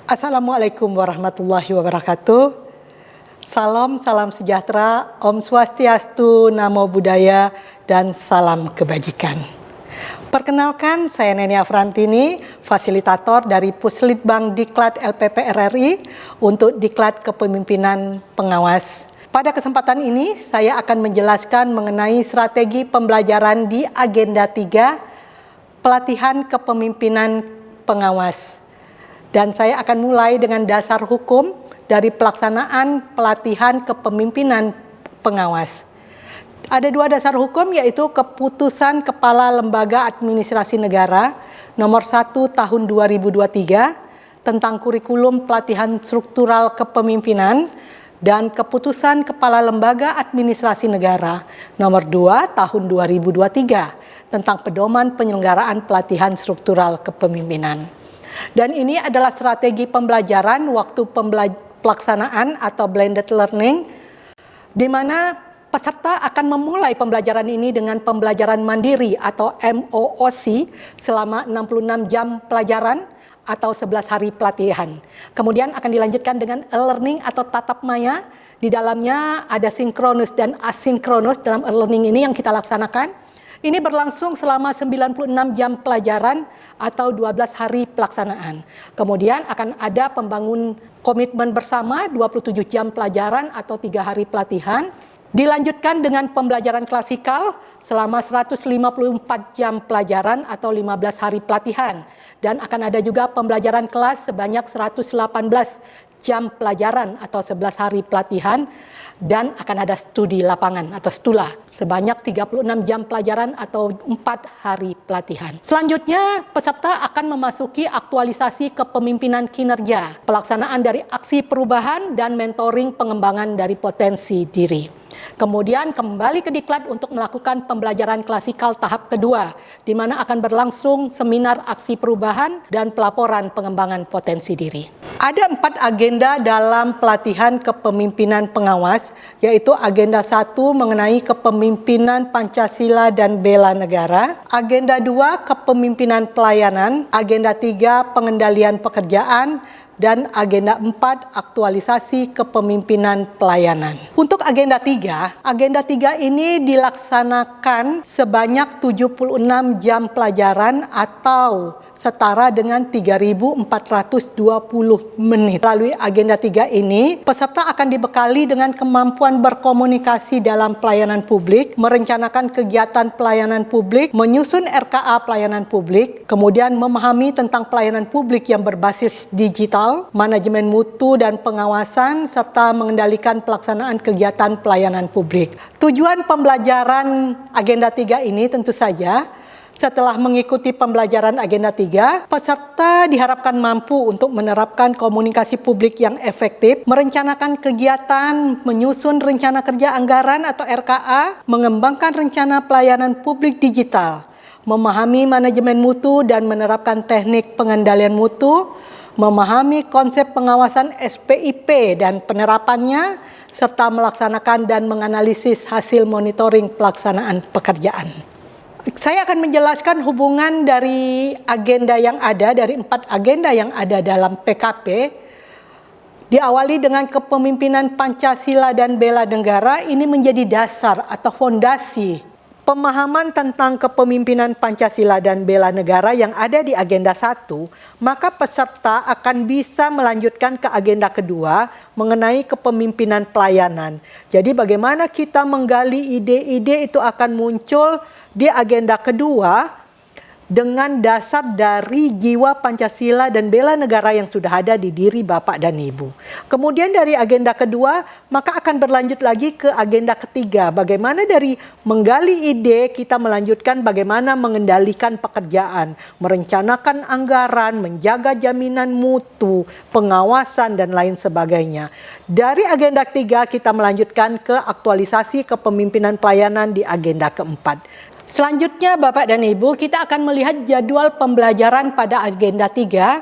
Assalamualaikum warahmatullahi wabarakatuh. Salam sejahtera, Om Swastiastu, Namo Buddhaya, dan salam kebajikan. Perkenalkan, saya Neni Afrantini, fasilitator dari Puslitbang Diklat LPP RRI untuk Diklat Kepemimpinan Pengawas. Pada kesempatan ini, saya akan menjelaskan mengenai strategi pembelajaran di Agenda 3, Pelatihan Kepemimpinan Pengawas. Dan saya akan mulai dengan dasar hukum dari pelaksanaan pelatihan kepemimpinan pengawas. Ada dua dasar hukum, yaitu Keputusan Kepala Lembaga Administrasi Negara nomor 1 tahun 2023 tentang kurikulum pelatihan struktural kepemimpinan dan Keputusan Kepala Lembaga Administrasi Negara nomor 2 tahun 2023 tentang pedoman penyelenggaraan pelatihan struktural kepemimpinan. Dan ini adalah strategi pembelajaran waktu pelaksanaan atau blended learning, di mana peserta akan memulai pembelajaran ini dengan pembelajaran mandiri atau MOOC selama 66 jam pelajaran atau 11 hari pelatihan. Kemudian akan dilanjutkan dengan e-learning atau tatap maya. Di dalamnya ada sinkronus dan asinkronus dalam e-learning ini yang kita laksanakan. Ini berlangsung selama 96 jam pelajaran atau 12 hari pelaksanaan. Kemudian akan ada pembangun komitmen bersama 27 jam pelajaran atau 3 hari pelatihan. Dilanjutkan dengan pembelajaran klasikal selama 154 jam pelajaran atau 15 hari pelatihan. Dan akan ada juga pembelajaran kelas sebanyak 118 jam pelajaran atau 11 hari pelatihan. Dan akan ada studi lapangan atau STULA sebanyak 36 jam pelajaran atau 4 hari pelatihan. Selanjutnya, peserta akan memasuki aktualisasi kepemimpinan kinerja, pelaksanaan dari aksi perubahan dan mentoring pengembangan dari potensi diri. Kemudian kembali ke Diklat untuk melakukan pembelajaran klasikal tahap kedua, di mana akan berlangsung seminar aksi perubahan dan pelaporan pengembangan potensi diri. Ada 4 agenda dalam pelatihan kepemimpinan pengawas, yaitu agenda 1 mengenai kepemimpinan Pancasila dan bela negara, agenda 2 kepemimpinan pelayanan, agenda 3 pengendalian pekerjaan, dan agenda 4 aktualisasi kepemimpinan pelayanan. Untuk agenda 3 ini dilaksanakan sebanyak 76 jam pelajaran atau setara dengan 3.420 menit. Melalui agenda 3 ini, peserta akan dibekali dengan kemampuan berkomunikasi dalam pelayanan publik, merencanakan kegiatan pelayanan publik, menyusun RKA pelayanan publik, kemudian memahami tentang pelayanan publik yang berbasis digital, manajemen mutu dan pengawasan, serta mengendalikan pelaksanaan kegiatan pelayanan publik. Tujuan pembelajaran agenda 3 ini tentu saja, setelah mengikuti pembelajaran agenda 3, peserta diharapkan mampu untuk menerapkan komunikasi publik yang efektif, merencanakan kegiatan, menyusun rencana kerja anggaran atau RKA, mengembangkan rencana pelayanan publik digital, memahami manajemen mutu dan menerapkan teknik pengendalian mutu, memahami konsep pengawasan SPIP dan penerapannya, serta melaksanakan dan menganalisis hasil monitoring pelaksanaan pekerjaan. Saya akan menjelaskan hubungan dari agenda yang ada, dari 4 agenda yang ada dalam PKP. Diawali dengan kepemimpinan Pancasila dan bela negara, ini menjadi dasar atau fondasi pemahaman tentang kepemimpinan Pancasila dan bela negara yang ada di agenda 1, maka peserta akan bisa melanjutkan ke agenda kedua mengenai kepemimpinan pelayanan. Jadi bagaimana kita menggali ide-ide itu akan muncul di agenda kedua dengan dasar dari jiwa Pancasila dan bela negara yang sudah ada di diri Bapak dan Ibu. Kemudian dari agenda kedua, maka akan berlanjut lagi ke agenda ketiga. Bagaimana dari menggali ide, kita melanjutkan bagaimana mengendalikan pekerjaan, merencanakan anggaran, menjaga jaminan mutu, pengawasan, dan lain sebagainya. Dari agenda ketiga, kita melanjutkan ke aktualisasi kepemimpinan pelayanan di agenda keempat. Selanjutnya Bapak dan Ibu, kita akan melihat jadwal pembelajaran pada agenda 3.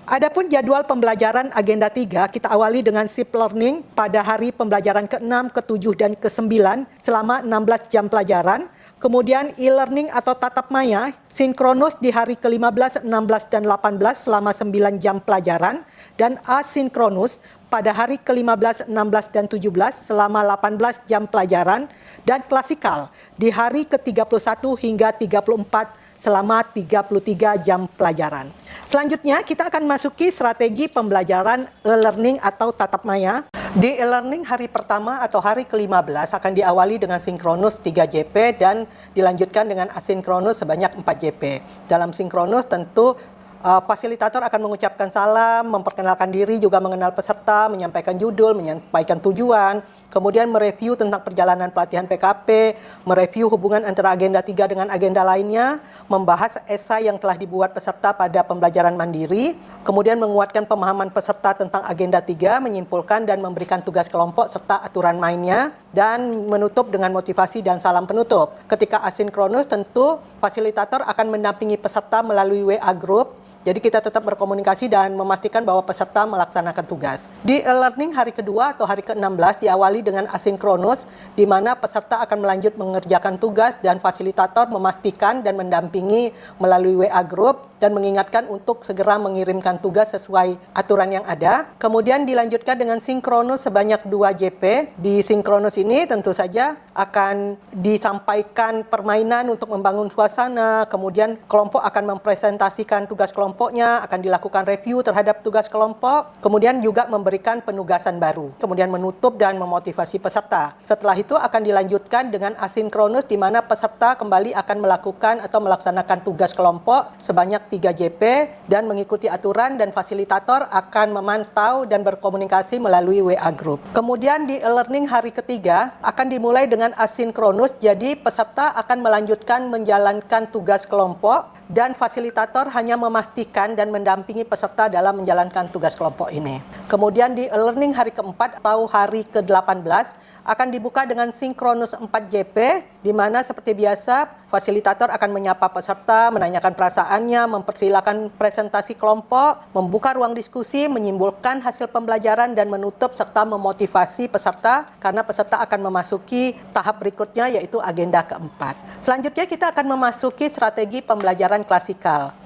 Adapun jadwal pembelajaran agenda 3, kita awali dengan shift learning pada hari pembelajaran ke-6, ke-7, dan ke-9 selama 16 jam pelajaran. Kemudian e-learning atau tatap maya, sinkronus di hari ke-15, 16, dan 18 selama 9 jam pelajaran, dan asinkronus pada hari ke-15, 16, dan 17 selama 18 jam pelajaran, dan klasikal di hari ke-31 hingga 34 selama 33 jam pelajaran. Selanjutnya kita akan masuki strategi pembelajaran e-learning atau tatap maya. Di e-learning hari pertama atau hari ke-15 akan diawali dengan sinkronus 3 JP dan dilanjutkan dengan asinkronus sebanyak 4 JP. Dalam sinkronus tentu fasilitator akan mengucapkan salam, memperkenalkan diri, juga mengenal peserta, menyampaikan judul, menyampaikan tujuan, kemudian mereview tentang perjalanan pelatihan PKP, mereview hubungan antara agenda 3 dengan agenda lainnya, membahas esai yang telah dibuat peserta pada pembelajaran mandiri, kemudian menguatkan pemahaman peserta tentang agenda 3, menyimpulkan dan memberikan tugas kelompok serta aturan mainnya, dan menutup dengan motivasi dan salam penutup. Ketika asinkronus tentu fasilitator akan mendampingi peserta melalui WA Group. Jadi kita tetap berkomunikasi dan memastikan bahwa peserta melaksanakan tugas. Di e-learning hari kedua atau hari ke-16 diawali dengan asinkronus, di mana peserta akan melanjut mengerjakan tugas dan fasilitator memastikan dan mendampingi melalui WA Group dan mengingatkan untuk segera mengirimkan tugas sesuai aturan yang ada. Kemudian dilanjutkan dengan sinkronus sebanyak 2 JP. Di sinkronus ini tentu saja akan disampaikan permainan untuk membangun suasana, kemudian kelompok akan mempresentasikan tugas kelompoknya, akan dilakukan review terhadap tugas kelompok, kemudian juga memberikan penugasan baru, kemudian menutup dan memotivasi peserta. Setelah itu akan dilanjutkan dengan asinkronus di mana peserta kembali akan melakukan atau melaksanakan tugas kelompok sebanyak 3 JP dan mengikuti aturan, dan fasilitator akan memantau dan berkomunikasi melalui WA Group. Kemudian di e-learning hari ketiga akan dimulai dengan asinkronus, jadi peserta akan melanjutkan menjalankan tugas kelompok dan fasilitator hanya memastikan dan mendampingi peserta dalam menjalankan tugas kelompok ini. Kemudian di e-learning hari keempat atau hari ke-18 akan dibuka dengan sinkronus 4 JP, di mana seperti biasa fasilitator akan menyapa peserta, menanyakan perasaannya, mempersilakan presentasi kelompok, membuka ruang diskusi, menyimpulkan hasil pembelajaran, dan menutup serta memotivasi peserta karena peserta akan memasuki tahap berikutnya yaitu agenda keempat. Selanjutnya kita akan memasuki strategi pembelajaran klasikal.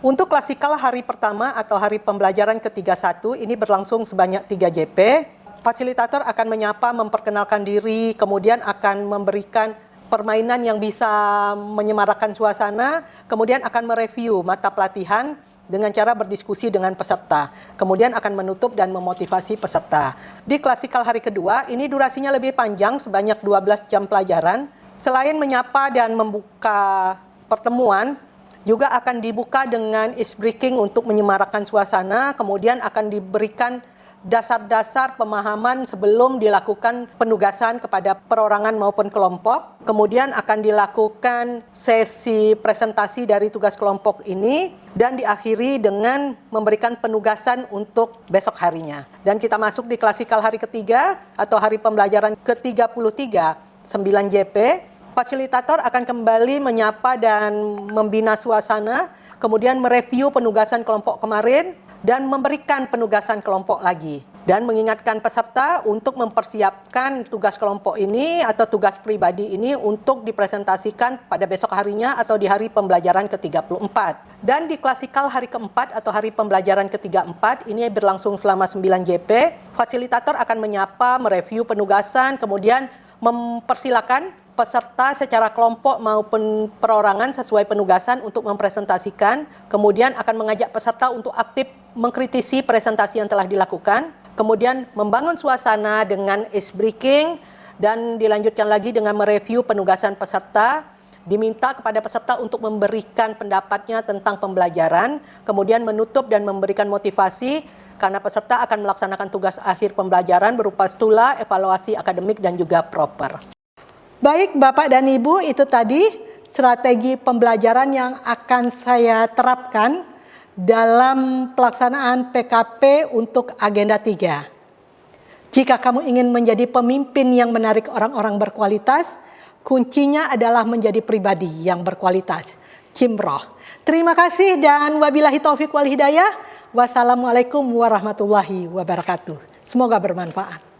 Untuk klasikal hari pertama atau hari pembelajaran ke-31 ini berlangsung sebanyak 3 JP. Fasilitator akan menyapa, memperkenalkan diri, kemudian akan memberikan permainan yang bisa menyemarakan suasana, kemudian akan mereview mata pelatihan dengan cara berdiskusi dengan peserta. Kemudian akan menutup dan memotivasi peserta. Di klasikal hari kedua, ini durasinya lebih panjang sebanyak 12 jam pelajaran. Selain menyapa dan membuka pertemuan, juga akan dibuka dengan icebreaking untuk menyemarakan suasana, kemudian akan diberikan dasar-dasar pemahaman sebelum dilakukan penugasan kepada perorangan maupun kelompok. Kemudian akan dilakukan sesi presentasi dari tugas kelompok ini dan diakhiri dengan memberikan penugasan untuk besok harinya. Dan kita masuk di klasikal hari ketiga atau hari pembelajaran ke-33, 9 JP. Fasilitator akan kembali menyapa dan membina suasana, kemudian mereview penugasan kelompok kemarin, dan memberikan penugasan kelompok lagi. Dan mengingatkan peserta untuk mempersiapkan tugas kelompok ini atau tugas pribadi ini untuk dipresentasikan pada besok harinya atau di hari pembelajaran ke-34. Dan di klasikal hari keempat atau hari pembelajaran ke-34 ini berlangsung selama 9 JP. Fasilitator akan menyapa, mereview penugasan, kemudian mempersilakan peserta secara kelompok maupun perorangan sesuai penugasan untuk mempresentasikan, kemudian akan mengajak peserta untuk aktif mengkritisi presentasi yang telah dilakukan, kemudian membangun suasana dengan icebreaking, dan dilanjutkan lagi dengan mereview penugasan peserta. Diminta kepada peserta untuk memberikan pendapatnya tentang pembelajaran, kemudian menutup dan memberikan motivasi karena peserta akan melaksanakan tugas akhir pembelajaran berupa stula, evaluasi akademik, dan juga proper. Baik Bapak dan Ibu, itu tadi strategi pembelajaran yang akan saya terapkan dalam pelaksanaan PKP untuk agenda 3. Jika kamu ingin menjadi pemimpin yang menarik orang-orang berkualitas, kuncinya adalah menjadi pribadi yang berkualitas. Cimroh. Terima kasih dan wabillahi taufik wal hidayah. Wassalamualaikum warahmatullahi wabarakatuh. Semoga bermanfaat.